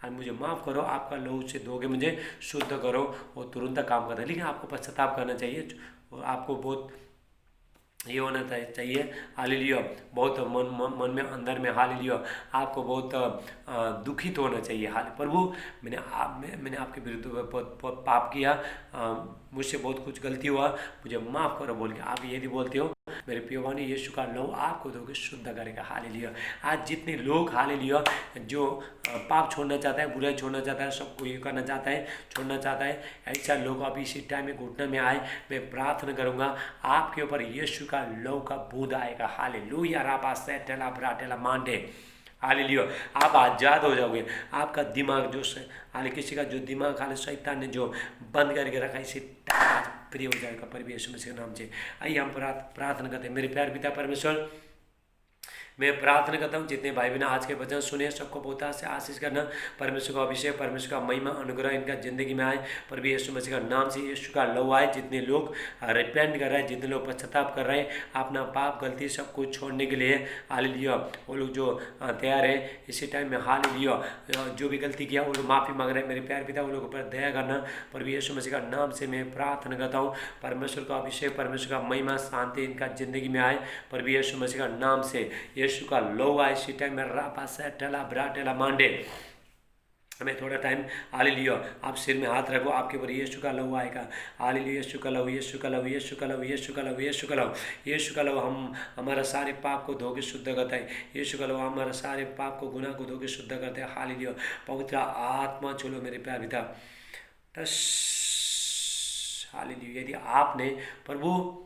और मुझे माफ़ करो, आपका लहू से धोके मुझे शुद्ध करो। वो तुरंत काम करता है, लेकिन आपको पश्चाताप करना चाहिए, आपको बहुत ये होना चाहिए हालेलुया, बहुत मन में अंदर में हालेलुया आपको बहुत दुखित होना चाहिए। हाल प्रभु मैंने आपके विरुद्ध पाप किया, मुझसे बहुत कुछ गलती हुआ, मुझे माफ़ करो बोल के आप यदि बोलते हो मेरे प्रियवानी यीशु का लहू आपको धोके शुद्ध करेगा हालेलुया। आज जितने लोग हालेलुया जो पाप छोड़ना चाहता है, बुराई छोड़ना चाहता है, सबको ये करना चाहता है, छोड़ना चाहता है, ऐसा लोग अभी इसी टाइम में घुटने में आए, मैं प्रार्थना करूंगा आपके ऊपर यीशु का लहू का बूंद आएगा हालेलुया। राबा सेटेला ब्राटेला मांडे हालेलुया, आप आज़ाद हो जाओगे। आपका दिमाग जो हाल किसी का जो दिमाग हाल शैतान ने जो बंद करके रखा इसे प्रिय हो जाएगा पर यीशु मसीह के नाम से। आइए हम प्रार्थना करते हैं। मेरे प्यार पिता परमेश्वर, मैं प्रार्थना करता हूँ जितने भाई बहन आज के वचन सुने सबको बहुत से आशीष करना, परमेश्वर का अभिषेक, परमेश्वर का महिमा अनुग्रह इनका जिंदगी में आए, प्रभु यीशु मसीह का नाम से यीशु का लहू आए। जितने लोग रिपेंट कर रहे हैं, जितने लोग पश्चाताप कर रहे हैं अपना पाप गलती सब कुछ छोड़ने के लिए हालेलुया, वो लोग जो तैयार है इसी टाइम में हालेलुया, जो भी गलती किया वो लोग माफ़ी मांग रहे हैं। मेरे प्यार पिता वो लोगों पर दया करना, प्रभु यीशु मसीह का नाम से मैं प्रार्थना करता हूँ। परमेश्वर का अभिषेक, परमेश्वर का महिमा, शांति इनका जिंदगी में आए, प्रभु यीशु मसीह का नाम से यीशु का लहू आए। इसी टाइम में रापा सेटेला ब्राटेला मांडे, हमें थोड़ा टाइम हालेलुया आप सिर में हाथ रखो, आपके ऊपर यीशु का लहू आएगा हालेलुया। यीशु का लहू, यीशु का लहू, यीशु का लहू, यीशु का लहू, यीशु का लहू, यीशु का लहू हम हमारा सारे पाप को धोके शुद्ध करता है। यीशु का लहू हमारा सारे पाप को, गुनाह को धोके शुद्ध करता है हालेलुया। पवित्र आत्मा चलो मेरे प्यार पिता, हालेलुया। यदि आपने प्रभु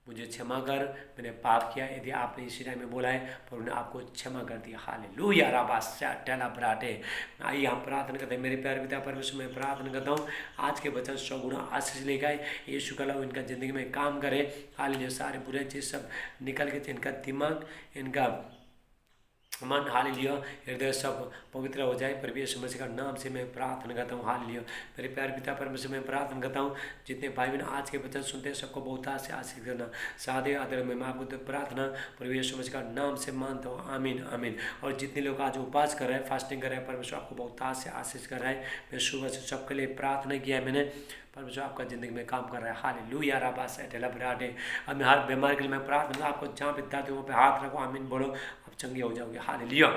मुझे क्षमा कर, मैंने पाप किया, यदि आपने इसी टाइम में बोला है, प्रभु ने आपको क्षमा कर दिया। हालेलुया राबास्या टेला ब्राटे। आइए हम प्रार्थना करते हैं। मेरे प्यारे पिता परमेश्वर, मैं प्रार्थना करता हूँ आज के वचन 100 गुना आशीष लेकर आए। यीशु का इनका ज़िंदगी में काम करे। हालेलुया। सारे बुरे चीज़ सब निकल के इनका दिमाग, इनका मन, हालेलुया, हृदय सब पवित्र हो जाए। प्रभु यीशु मसीह का नाम से मैं प्रार्थना करता हूँ। हालेलुया। मेरे प्यारे पिता परमेश्वर, मैं प्रार्थना करता हूँ जितने भाई बहन आज के वचन सुनते हैं सबको बहुत से आशीष देना। सादे आदर में मैं आपको तो प्रार्थना प्रभु यीशु मसीह का नाम से मानता हूँ। आमीन आमीन। और जितने लोग आज उपवास कर रहे हैं, फास्टिंग कर रहे हैं, परमेश्वर आपको बहुत से आशीष कर रहा है। मैं सुबह से सबके लिए प्रार्थना किया है मैंने, परमेश्वर आपका ज़िंदगी में काम कर रहा है। हालेलुया राबास टेला ब्राटे। अब मैं हर बीमारी के लिए मैं प्रार्थना, आपको जहाँ पे दर्द है वहाँ पे हाथ रखो, आमीन बोलो, आप चंगे हो जाओगे। हालेलुया।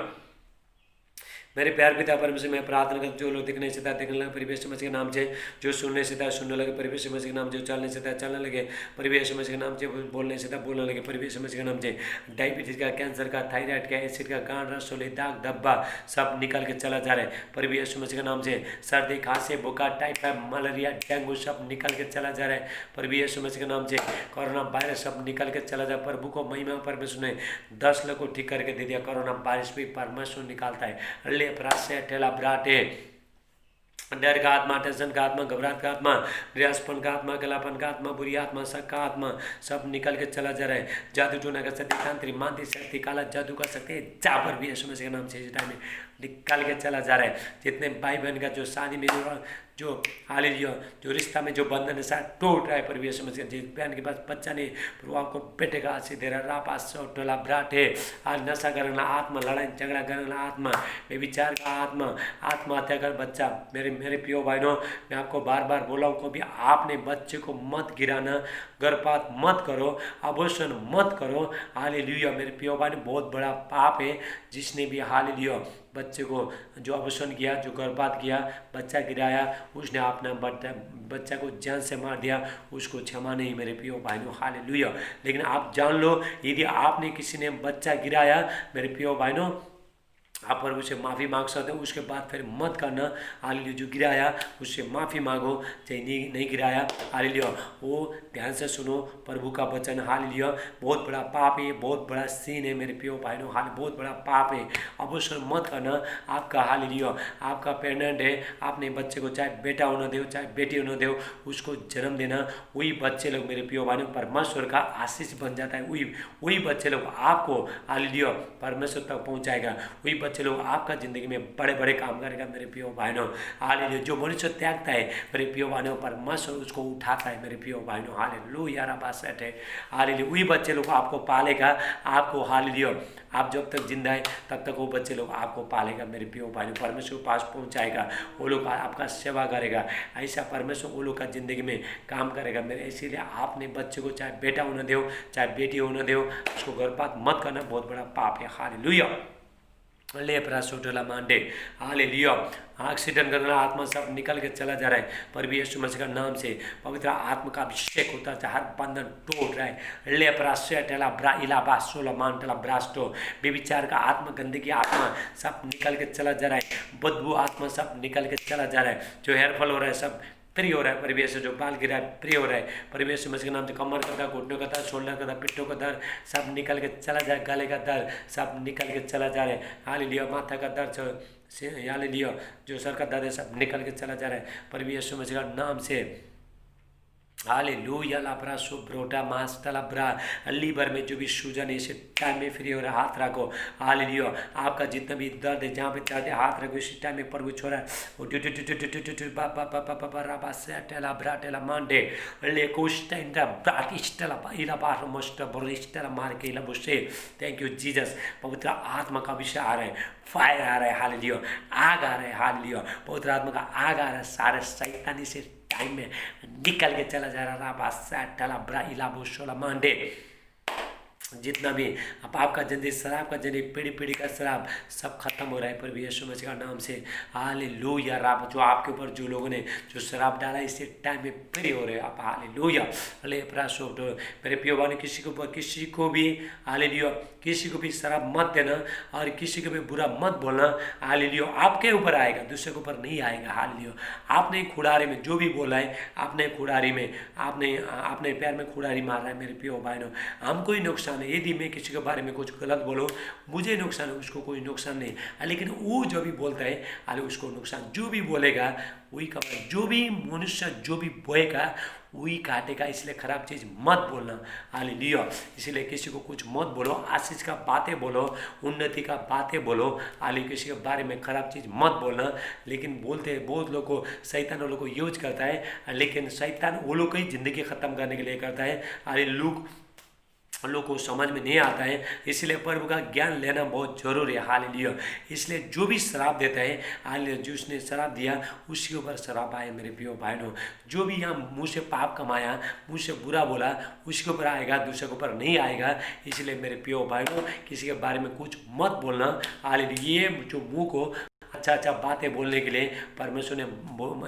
मेरे प्यार पिता परमेश्वर, मैं प्रार्थना करता जो लोग दिखने से देखने लगे प्रभु यीशु मसीह के नाम से, जो सुनने से सुनने लगे प्रभु यीशु मसीह के नाम से, चलने से चलने लगे प्रभु यीशु मसीह के नाम से, बोलने से बोलने लगे प्रभु यीशु मसीह के नाम से। डायबिटीज का, कैंसर का, थायराइड का, एसिड का, गांठ, रसोली, दाग धब्बा सब निकल के चला जा रहा है प्रभु यीशु मसीह के नाम से। सर्दी, खांसी, बुखार, टाइफाइड, मलेरिया, डेंगू सब निकल के चला जा रहा है प्रभु यीशु मसीह के नाम से। कोरोना वायरस सब निकल के चला जाए। प्रभु को महिमा, परमेश्वर ने 10 लोग को ठीक करके दे दिया। कोरोना वायरस भी परमेश्वर निकालता है। ले प्रासे टेला ब्राटे। डर का आत्मा, टेंशन का आत्मा, घबराहट का आत्मा, निराशपन का आत्मा, गलापन का आत्मा, बुरी आत्मा, शक का आत्मा सब निकल के चला जा रहा है। जादू टोना का शक्ति, तांत्रिक, मांत्रिक शक्ति, काला जादू का शक्ति जा पर भी यीशु मसीह के नाम से इस टाइम में निकल के चला जा रहा है। जितने भाई बहन का जो शादी में जो हालेलुया जो रिश्ता में जो बंधन है साथ टूट रहा है प्रभु यीशु मसीह। जिस बहन के पास बच्चा नहीं, प्रभु आपको बेटे का आशीष दे रहा है। रापास टोला ब्राट है। आज नशा करने वाला आत्मा, लड़ाई झगड़ा करने वाला आत्मा, व्यभिचार का आत्मा, आत्महत्या कर बच्चा, मेरे प्रियो भाइयों, मैं आपको बार बार बोला हूँ कभी आपने बच्चे को मत गिराना, गर्भपात मत करो, अबॉर्शन मत करो। हालेलुया मेरे प्रियो भाइयों, बहुत बड़ा पाप है जिसने भी हालेलुया बच्चे को जो अबॉर्शन किया, जो गर्भपात किया, बच्चा गिराया, उसने अपना बच्चा को जान से मार दिया, उसको क्षमा नहीं मेरे प्रियो भाइयों। हालेलुया। लेकिन आप जान लो, यदि आपने किसी ने बच्चा गिराया मेरे प्रियो भाइयों, आप प्रभु से माफ़ी मांग सकते हो। उसके बाद फिर मत करना। हालेलुया जो गिराया उससे माफ़ी मांगो, चाहे नहीं गिराया। हालेलुया वो ध्यान से सुनो प्रभु का वचन। हालेलुया बहुत बड़ा पाप है, बहुत बड़ा सीन है मेरे प्रियो भाइयों। हाल बहुत बड़ा पाप है, अवश्य मत करना। आपका हालेलुया आपका प्रेग्नेंट है, आपने बच्चे को चाहे बेटा होना दो चाहे बेटी होना दो, उसको जन्म देना, वही बच्चे लोग मेरे प्रियो भाइयों परमेश्वर का आशीष बन जाता है। वही बच्चे लोग आपको हालेलुया परमेश्वर तक पहुँचाएगा। वही बच्चे लोग आपका जिंदगी में बड़े बड़े काम करेगा मेरे प्रियो भाइयों। हालेलुया जो मनुष्य त्यागता है मेरे प्रियो भाइयों, परमेश्वर उसको उठाता है मेरे प्रियो भाइयों। हालेलुया राबास है। हालेलुया वही बच्चे लोग आपको पालेगा, आपको हालेलुया आप जब तक जिंदा है तब तक वो बच्चे लोग आपको पालेगा मेरे प्रियो भाइयों। परमेश्वर के पास पहुंचाएगा, वो लोग आपका सेवा करेगा। ऐसा परमेश्वर वो लोग का जिंदगी में काम करेगा मेरे। इसीलिए आपने बच्चे को चाहे बेटा होने दो चाहे बेटी होने दो, उसको गर्भपात मत करना, बहुत बड़ा पाप है। हालेलुया ले प्रासोटला मांडे। हालेलुया एक्सीडेंट करने वाला आत्मा सब निकल के चला जा रहा है प्रभु यीशु मसीह का नाम से। पवित्र आत्मा का अभिषेक होता है, हर बंधन टूट रहा है। ले प्रासेटला ब्रा इला बासोला मांटला ब्रास्टो व्यभिचार का आत्मा, गंदगी आत्मा सब निकल के चला जा रहा है। बदबू आत्मा सब निकल के चला जा रहा है। जो हेयरफॉल हो रहा है सब फ्री हो रहा है परिवेश से, जो बाल गिरा है फ्री हो रहा है परिवेश मसीह के नाम से। कमर का दर्द, घुटनों का दर्द, शोल्डर का दर्द, पिट्ठों का दर्द सब निकल के चला जाए। गले का दर्द सब निकल के चला जा रहा है। हालेलुया माथा का दर्द से, हालेलुया जो सर का दर्द है सब निकल के चला जा रहा है परिवेश मसीह का नाम से। हालेलुया लाब्रा सुब्रोटा मास्टला ब्रा। लीवर में जो भी सूजन है इसे टाइम में फ्री हो रहा है, हाथ रखो। हालेलुया आपका जितना भी दर्द है, जहाँ पे दर्द है हाथ रखो, इसी टाइम में प्रभु छोड़ा वो टेला ब्रा टेला मांडे ले कोस्टेंडा ब्राटिस्टला इला बार मोस्ट बोरिस्टला मार के इला बुसे। Thank you Jesus. पवित्र आत्मा का विषय आ रहा है, फायर आ रहा है। हालेलुया आग आ रहा है। हालेलुया पवित्र आत्मा का आग आ रहा है, सारे शैतानी से टाइम में निकल के चला जा रहा। राबासा टला ब्रा इला बुशोला मांडे। जितना भी पाप का जंजीर, शराब का जंजीर, पीढ़ी पीढ़ी का शराब सब खत्म हो रहा है प्रभु यीशु मसीह का नाम से। हालेलुया। रब जो आपके ऊपर जो लोगों ने जो शराब डाला इसी टाइम में फ्री हो रहे हो आप। हालेलुया। अले प्राशोट मेरे प्रिय भाई, किसी को भी हालेलुया, किसी को भी शराब मत देना और किसी को भी बुरा मत बोलना। हालेलुया। आपके ऊपर आएगा, दूसरे के ऊपर नहीं आएगा। हालेलुया। आपने खुड़ारी में जो भी बोला है, आपने खुड़ारी में आपने अपने पैर में खुड़ारी मार रहा है मेरे प्रिय भाइयों, हमको ही नुकसान है। यदि मैं किसी के बारे में कुछ गलत बोलूँ, मुझे नुकसान है, उसको कोई नुकसान नहीं, लेकिन वो जो भी बोलता है अरे उसको नुकसान। जो भी बोलेगा वही कमाएगा, जो भी मनुष्य जो भी बोएगा वही काटेगा। इसलिए खराब चीज़ मत बोलना। हालेलुया। इसलिए किसी को कुछ मत बोलो, आशीष का बातें बोलो, उन्नति का बातें बोलो। हालेलुया। किसी के बारे में खराब चीज़ मत बोलना। लेकिन बोलते हैं बहुत लोग को, शैतान लोग को यूज करता है, लेकिन शैतान वो लोग की ज़िंदगी ख़त्म करने के लिए करता है। अरे लोग को समझ में नहीं आता है, इसलिए प्रभु का ज्ञान लेना बहुत जरूरी है। हालेलुया। इसलिए जो भी शराब देता है, हालेलुया, जो उसने शराब दिया उसके ऊपर शराब आए मेरे प्रिय भाइयों। जो भी यहाँ मुँह से पाप कमाया, मुँह से बुरा बोला, उसके ऊपर आएगा, दूसरे के ऊपर नहीं आएगा। इसलिए मेरे प्रिय भाइयों, किसी के बारे में कुछ मत बोलना। हालेलुया। ये जो मुँह को अच्छा बातें बोलने के लिए परमेश्वर ने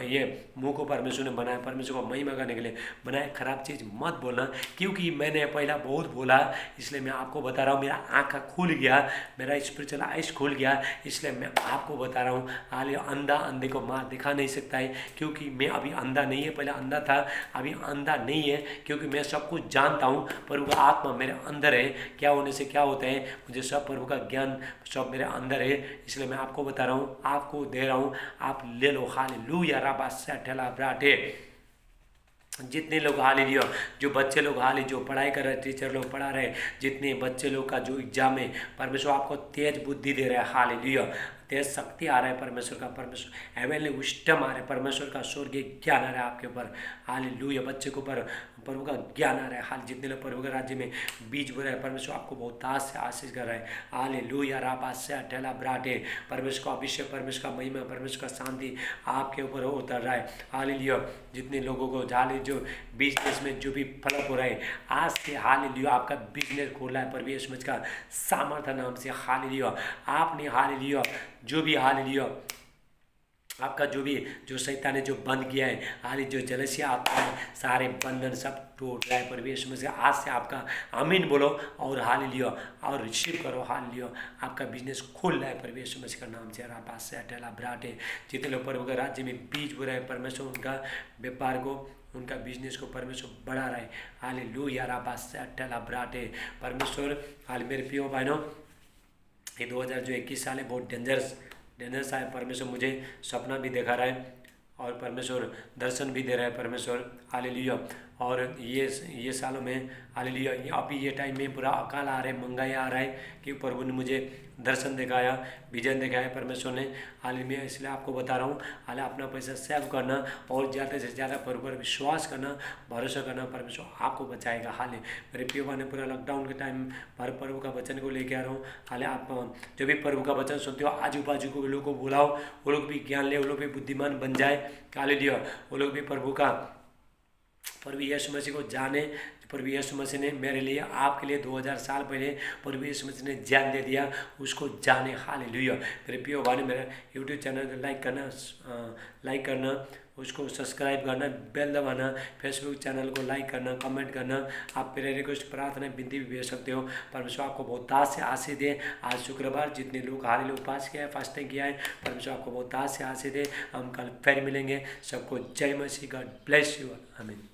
ये मुंह को परमेश्वर ने बनाया, परमेश्वर को महिमा करने के लिए बनाया। खराब चीज़ मत बोलना, क्योंकि मैंने पहला बहुत बोला, इसलिए मैं आपको बता रहा हूँ। मेरा आँख खुल गया, मेरा स्पिरिचुअल आइज खुल गया, इसलिए मैं आपको बता रहा हूँ। हाल अंधा अंधे को मार दिखा नहीं सकता है, क्योंकि मैं अभी अंधा नहीं है, पहले अंधा था, अभी अंधा नहीं है, क्योंकि मैं सब कुछ जानता हूँ। प्रभु का आत्मा मेरे अंदर है, क्या होने से क्या होता है, मुझे सब प्रभु का ज्ञान सब मेरे अंदर है। इसलिए मैं आपको बता रहा हूँ, आपको दे रहा हूँ, आप ले लो। हालेलुया। रबा से ठेला ब्राटे जितने लोग हालेलुया, जो बच्चे लोग जो पढ़ाई कर रहे हैं, टीचर लोग पढ़ा रहे हैं, जितने बच्चे लोग का जो एग्जाम है, परमेश्वर आपको तेज बुद्धि दे रहा है। हालेलुया। तेज शक्ति आ रहा है परमेश्वर का, परमेश्वर हेवनली विस्डम आ रहा है, परमेश्वर का स्वर्गीय ज्ञान आ रहा है आपके ऊपर। हालेलुया। बच्चे के ऊपर प्रभु का ज्ञान आ रहा है। हाल जितने लोग प्रभु के राज्य में बीज बो रहे हैं, परमेश्वर आपको बहुत ताज से आशीष कर रहा है। हालेलुया। राबा से ठेला ब्राटे परमेश्वर का अभिषेक, परमेश्वर का महिमा, परमेश्वर का शांति आपके ऊपर उतर रहा है। हालेलुया। जितने लोगों को जो बिजनेस में जो भी फलक हो रहा है, आज से हालेलुया आपका बिजनेस खोला है प्रभु यीशु मसीह का सामर्थ्य नाम से। हालेलुया। आपने हालेलुया जो भी हालेलुया आपका जो शैतान ने जो बंद किया है, हाल जो जलसिया आता है, सारे बंधन सब टूट रहा है प्रभु यीशु मसीह। आज से आपका आमीन बोलो और हालेलुया और रिसीव करो। हालेलुया। आपका बिजनेस खुल रहा है प्रभु यीशु मसीह का नाम से। राबा से अटेला ब्राटे जितने लोग प्रभु के राज्य में बीज बो रहे हैं, परमेश्वर उनका व्यापार को, उनका बिजनेस को परमेश्वर बढ़ा रहा है। हालेलुया। राबा से अटेला ब्राटे परमेश्वर। हाल मेरे प्रिय भाइयों, ये 2021 साल है, बहुत डेंजरस है। परमेश्वर मुझे सपना भी दिखा रहा है और परमेश्वर दर्शन भी दे रहा है परमेश्वर। हालेलुया। और ये सालों में हालेलुया, अभी ये टाइम में पूरा अकाल आ रहा है, महंगाई आ रहा है, कि प्रभु ने मुझे दर्शन दिखाया, विजन दिखाया परमेश्वर ने। हालेलुया। इसलिए आपको बता रहा हूँ, हाल अपना पैसा सेव करना और ज़्यादा से ज़्यादा प्रभु पर विश्वास करना, भरोसा करना, परमेश्वर आपको बचाएगा। हाल मेरे प्रिय ने पूरा लॉकडाउन के टाइम पर प्रभु का वचन को लेके आ रहा हूँ। हाल आप जो भी प्रभु का वचन सुनते हो, आजू बाजू को लोगों को बुलाओ, वो लोग भी ज्ञान ले, वो लोग भी बुद्धिमान बन जाए। हालेलुया। वो लोग भी प्रभु यीशु मसीह को जाने। प्रभु यीशु मसीह ने मेरे लिए, आपके लिए 2000 साल पहले प्रभु यीशु मसीह ने जान दे दिया, उसको जाने। हालेलुया। मेरे प्रिय भाई, मेरा यूट्यूब चैनल को लाइक करना, उसको सब्सक्राइब करना, बेल दबाना, फेसबुक चैनल को लाइक करना, कमेंट करना। आप मेरे रिक्वेस्ट, प्रार्थना, विनती भी भेज सकते हो। परमेश्वर आपको बहुत ताज से आशीष दे। आज शुक्रवार जितने लोग हालेलुया उपवास किया है, फास्टिंग किया है, परमेश्वर आपको बहुत ताज से आशीष दे। हम कल फिर मिलेंगे। सबको जय मसीह। God bless you. आमीन।